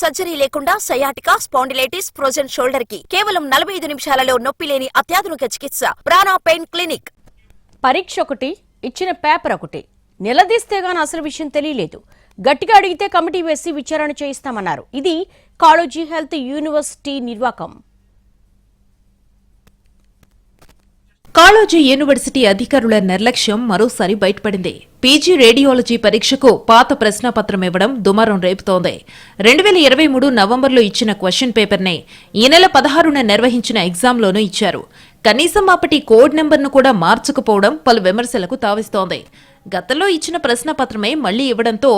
Surgery లేకుండా sciatica, spondylitis, frozen shoulder కి కేవలం 45 నిమిషాలలో నొప్పి లేని అత్యాధునిక చికిత్స ప్రాణ పెయిన్ క్లినిక్. పరీక్ష ఒకటి, ఇచ్చిన పేపర్ ఒకటి. నిలదీస్తేగాని అసలు విషయం తెలియలేదు. గట్టిగా అడిగితే కమిటీ వేసి విచారణ చేయిస్తామన్నారు. ఇది కాళోజీ హెల్త్ యూనివర్సిటీ నిర్వాకం. కాళోజీ యూనివర్సిటీ అధికారుల నిర్లక్ష్యం మరోసారి బయటపడింది. పీజీ రేడియాలజీ పరీక్షకు పాత ప్రశ్నాపత్రం ఇవ్వడం దుమారం రేపుతోంది. 2023 నవంబర్లో ఇచ్చిన క్వశ్చన్ పేపర్నే ఈ నెల 16న నిర్వహించిన ఎగ్జామ్లోనూ ఇచ్చారు. కనీసం అప్పటి కోడ్ నెంబర్ను కూడా మార్చకపోవడం పలు విమర్శలకు తావిస్తోంది. గతంలో ఇచ్చిన ప్రశ్నపత్రమే మళ్లీ ఇవ్వడంతో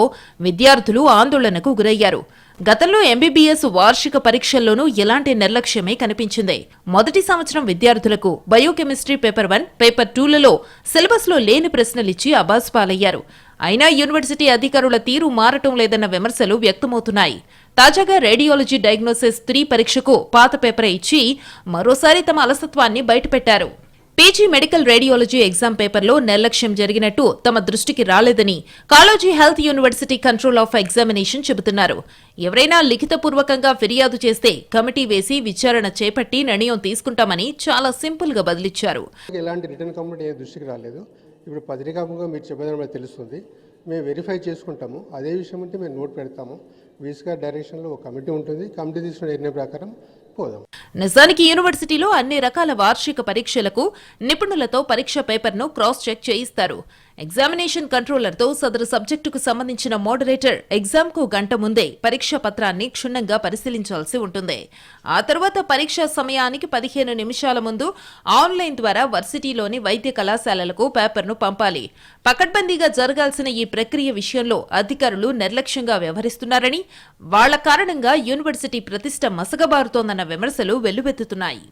విద్యార్థులు ఆందోళనకు గురయ్యారు. గతంలో ఎంబీబీఎస్ వార్షిక పరీక్షల్లోనూ ఇలాంటి నిర్లక్ష్యమే కనిపించింది. మొదటి సంవత్సరం విద్యార్థులకు బయోకెమిస్ట్రీ పేపర్ 1, పేపర్ 2లలో సిలబస్లో లేని ప్రశ్నలిచ్చి అబాస్పాలయ్యారు. అయినా యూనివర్సిటీ అధికారుల తీరు మారటం లేదన్న విమర్శలు వ్యక్తమవుతున్నాయి. తాజాగా రేడియాలజీ డయాగ్నోసిస్ 3 పరీక్షకు పాత పేపరే ఇచ్చి మరోసారి తమ అలసత్వాన్ని బయటపెట్టారు. పీజీ మెడికల్ రేడియాలజీ ఎగ్జామ్ పేపర్లో నిర్లక్ష్యం జరిగినట్టు తమ దృష్టికి రాలేదని Kaloji health university control of examination చెబుతున్నారు. ఎవరైనా లిఖితపూర్వకంగా ఫిర్యాదు చేస్తే కమిటీ వేసి విచారణ చేపట్టి నిర్ణయం తీసుకుంటామని చాలా సింపుల్ గా బదిలిచ్చారు. ఎలాంటి రిటర్న్ కంప్లైంట్ ఏ దృష్టికి రాలేదు. ఇప్పుడు పత్రికాముగా మీరు చెప్పేదాన్ని తెలుస్తుంది. మేము వెరిఫై చేసుకుంటాము. అదే విషయం ఉంటే మేము నోట్ పెడతాము. వీసీగా డైరెక్షన్లో ఒక కమిటీ ఉంటుంది. కమిటీ తీసుకున్న నిర్ణయం ప్రకారం పోదాం. నిజానికి యూనివర్సిటీలో అన్ని రకాల వార్షిక పరీక్షలకు నిపుణులతో పరీక్ష పేపర్ను క్రాస్ చెక్ చేయిస్తారు. ఎగ్జామినేషన్ కంట్రోలర్తో సదరు సబ్జెక్టుకు సంబంధించిన మోడరేటర్ ఎగ్జామ్కు గంట ముందే పరీక్ష పత్రాన్ని క్షుణ్ణంగా పరిశీలించాల్సి ఉంటుంది. ఆ తర్వాత పరీక్షా సమయానికి 15 నిమిషాల ముందు ఆన్లైన్ ద్వారా వర్సిటీలోని వైద్య కళాశాలలకు పేపర్ను పంపాలి. పకడ్బందీగా జరగాల్సిన ఈ ప్రక్రియ విషయంలో అధికారులు నిర్లక్ష్యంగా వ్యవహరిస్తున్నారని, వాళ్ల కారణంగా యూనివర్సిటీ ప్రతిష్ట మసకబారుతోందన్న విమర్శలు వెల్లువెత్తుతున్నాయి.